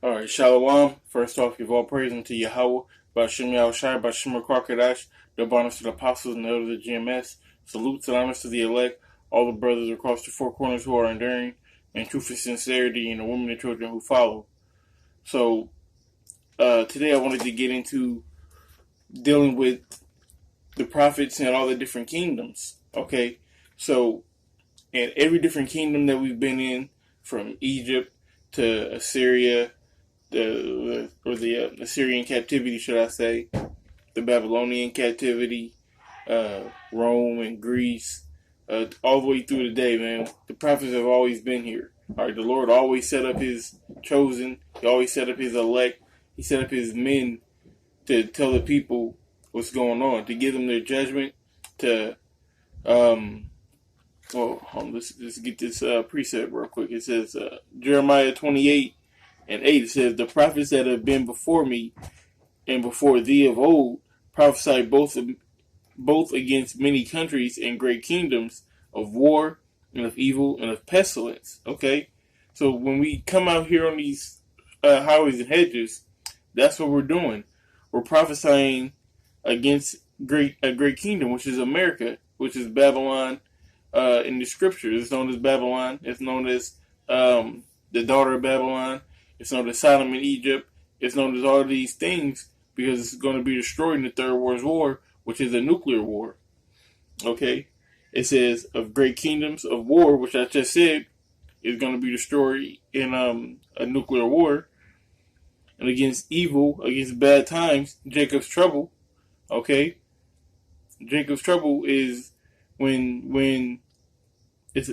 All right, Shalom. First off, give all praise unto Yahweh, Bashem Yahushai, Bashem Kwakadash, the honors to the apostles and the elders of GMS. Salutes and honors to the elect, all the brothers across the four corners who are enduring, and truth and sincerity, and the women and children who follow. So, today I wanted to get into dealing with the prophets and all the different kingdoms. Okay, so in every different kingdom that we've been in, from Egypt to Assyria, the Assyrian captivity, should I say, the Babylonian captivity, Rome and Greece, all the way through the day, man. The prophets have always been here. All right, the Lord always set up His chosen. He always set up His elect. He set up His men to tell the people what's going on, to give them their judgment. To let's get this precept real quick. It says Jeremiah 28:8. It says, "The prophets that have been before me and before thee of old prophesied both against many countries and great kingdoms, of war and of evil and of pestilence." Okay, so when we come out here on these highways and hedges, that's what we're doing. We're prophesying against a great kingdom, which is America, which is Babylon. In the scriptures, it's known as Babylon. It's known as the daughter of Babylon. It's known as Sodom and Egypt. It's known as all these things because it's going to be destroyed in the Third World War, which is a nuclear war. Okay? It says of great kingdoms of war, which I just said, is going to be destroyed in a nuclear war. And against evil, against bad times, Jacob's trouble. Okay? Jacob's trouble is when it's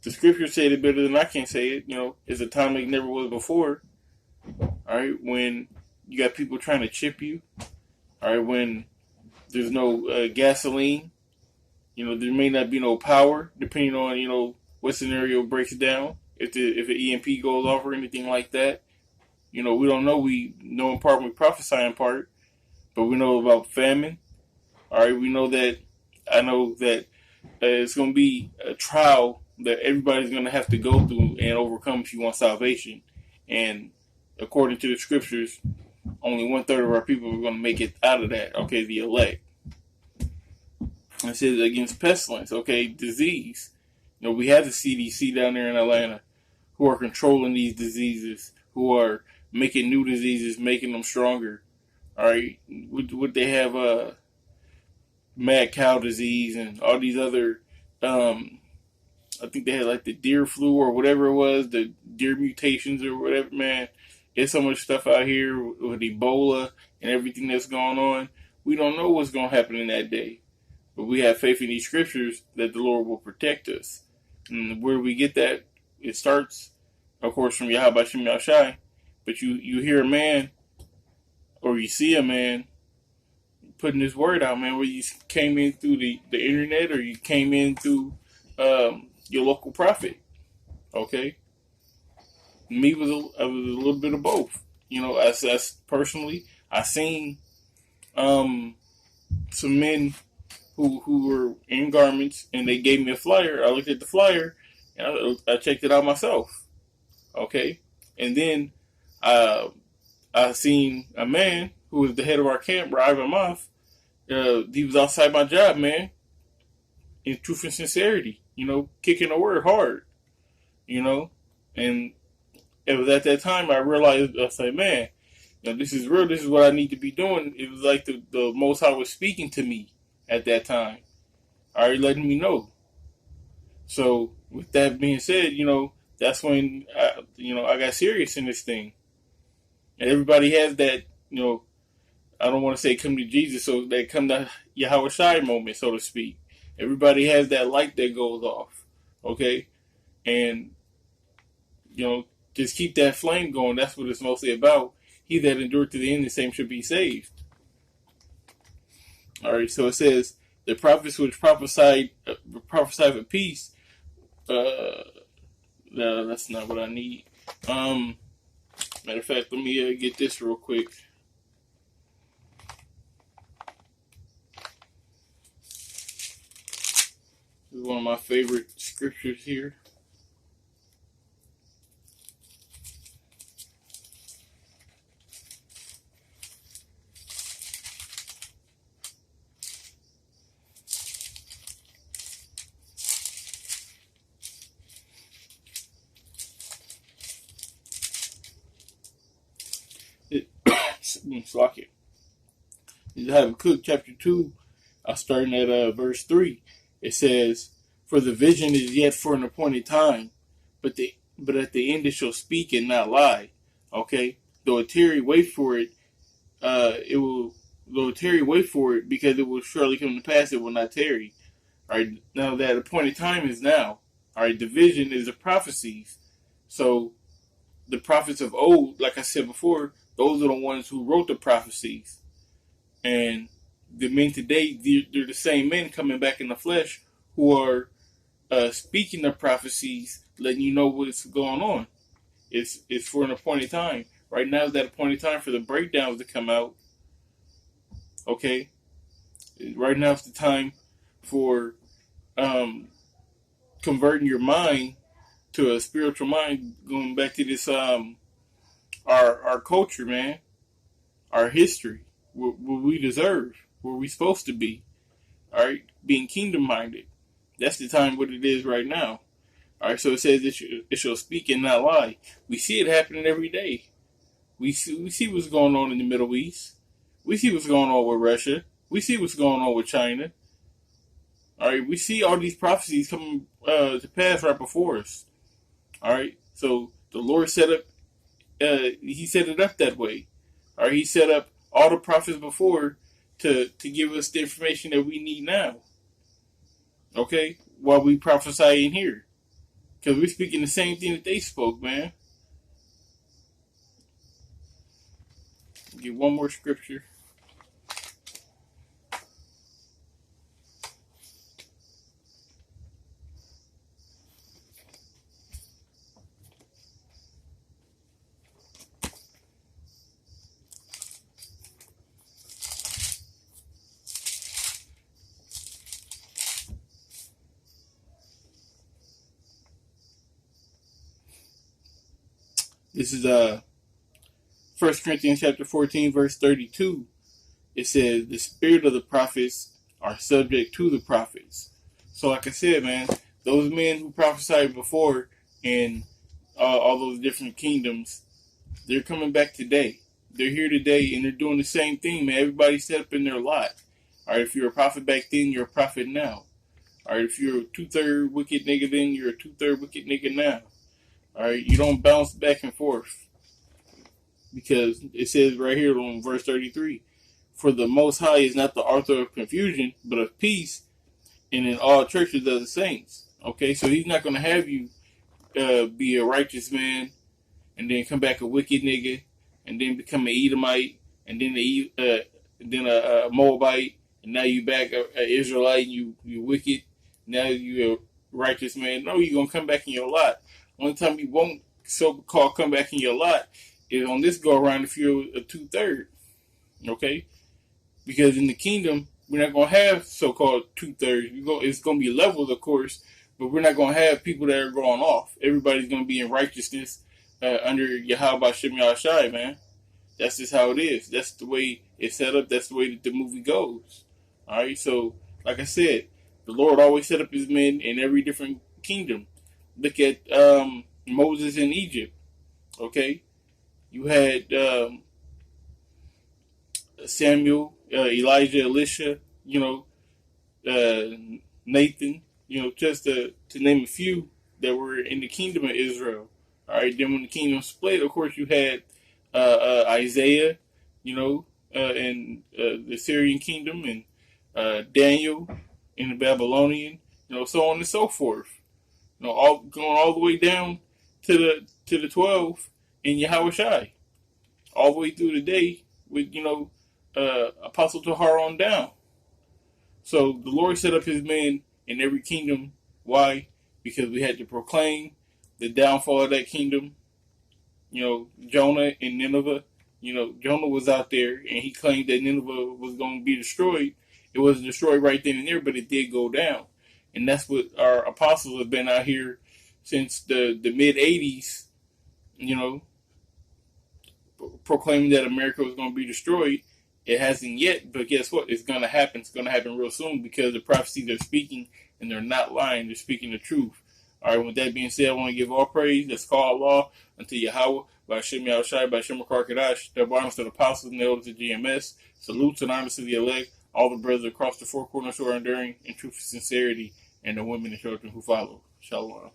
the scriptures say it better than I can say it. You know, it's a time like never was before. All right, when you got people trying to chip you. All right, when there's no gasoline. You know, there may not be no power, depending on what scenario breaks down. If an EMP goes off or anything like that, we don't know. We know in part, we prophesy in part, but we know about famine. All right, we know that. I know that it's going to be a trial that everybody's going to have to go through and overcome if you want salvation. And according to the scriptures, only 1/3 of our people are going to make it out of that. Okay, the elect. It says against pestilence. Okay, disease. We have the CDC down there in Atlanta who are controlling these diseases, who are making new diseases, making them stronger. All right, would they have mad cow disease and all these other I think they had like the deer flu or whatever it was, the deer mutations or whatever, man. There's so much stuff out here with Ebola and everything that's going on. We don't know what's going to happen in that day. But we have faith in these scriptures that the Lord will protect us. And where we get that, it starts, of course, from Yahweh Bashem Yahushai. But you hear a man or you see a man putting this word out, man, where you came in through the internet or you came in through your local prophet. Okay? Me was a little bit of both. As personally, I seen some men who were in garments and they gave me a flyer. I looked at the flyer and I checked it out myself. Okay? And then I seen a man who was the head of our camp, Ivan Moth. He was outside my job, man, in truth and sincerity, kicking the word hard, and it was at that time I realized, I said, man, this is real, this is what I need to be doing. It was like the Most High was speaking to me at that time, already letting me know. So with that being said, that's when I got serious in this thing, and everybody has that, I don't want to say come to Jesus, so they come to Yahweh Shai moment, so to speak. Everybody has that light that goes off, okay? And, just keep that flame going. That's what it's mostly about. He that endured to the end, the same should be saved. All right, so it says, the prophets which prophesied for peace. No, that's not what I need. Matter of fact, let me get this real quick. This is one of my favorite scriptures here. Slocket. Habakkuk chapter 2, starting at verse 3. It says, "For the vision is yet for an appointed time, but at the end it shall speak and not lie." Okay? Though it tarry, wait for it, it will, though it tarry, wait for it, because it will surely come to pass, it will not tarry. Alright, now that appointed time is now. Alright, the vision is the prophecies. So, the prophets of old, like I said before, those are the ones who wrote the prophecies. And the men today, they're the same men coming back in the flesh who are speaking the prophecies, letting you know what's going on. It's for an appointed time. Right now is that appointed time for the breakdowns to come out. Okay? Right now is the time for converting your mind to a spiritual mind, going back to this our culture, man, our history, what we deserve, where we supposed to be. All right, being kingdom minded. That's the time what it is right now. All right, so it says it shall speak and not lie. We see it happening every day. We see what's going on in the Middle East. We see what's going on with Russia. We see what's going on with China. All right, we see all these prophecies coming to pass right before us. All right, so the Lord set up, He set it up that way. All right, He set up all the prophets before to give us the information that we need now. Okay, while we prophesy in here, because we're speaking the same thing that they spoke, man. Get one more scripture. This is 1 Corinthians chapter 14, verse 32. It says, "The spirit of the prophets are subject to the prophets." So like I said, man, those men who prophesied before in all those different kingdoms, they're coming back today. They're here today, and they're doing the same thing, man. Everybody's set up in their lot. All right, if you're a prophet back then, you're a prophet now. All right, if you're a 2/3 wicked nigga then, you're a 2/3 wicked nigga now. All right, you don't bounce back and forth, because it says right here on verse 33, "For the Most High is not the author of confusion, but of peace, and in all churches of the saints." Okay, so He's not going to have you be a righteous man, and then come back a wicked nigga, and then become an Edomite, and then a Moabite, and now you back an Israelite, and you wicked. Now you a righteous man. No, you're going to come back in your lot. Only time you won't so-called come back in your lot is on this go-around if you're a 2/3. Okay? Because in the kingdom, we're not going to have so-called 2/3. It's going to be levels, of course, but we're not going to have people that are going off. Everybody's going to be in righteousness under Yahweh Shem Yahushai, man. That's just how it is. That's the way it's set up. That's the way that the movie goes. All right? So, like I said, the Lord always set up His men in every different kingdom. Look at Moses in Egypt. Okay? You had Samuel, Elijah, Elisha, Nathan, just to name a few that were in the kingdom of Israel. All right, then when the kingdom split, of course, you had Isaiah, in the Syrian kingdom, and Daniel in the Babylonian, so on and so forth. All going all the way down to the 12 in Yahushai, all the way through the day with Apostle Tahar on down. So the Lord set up His men in every kingdom. Why? Because we had to proclaim the downfall of that kingdom. Jonah in Nineveh. Jonah was out there and he claimed that Nineveh was going to be destroyed. It wasn't destroyed right then and there, but it did go down. And that's what our apostles have been out here since the mid-'80s, proclaiming that America was going to be destroyed. It hasn't yet, but guess what? It's going to happen. It's going to happen real soon, because the prophecies they're speaking, and they're not lying. They're speaking the truth. All right, with that being said, I want to give all praise that's called Allah unto Yahweh by Shimmy Al-Shai, by Shimmer Karkadash, their bottoms to the apostles and the elders of GMS. Salutes and honors to the elect, all the brothers across the four corners who are enduring in truth and sincerity, and the women and children who follow. Shalom.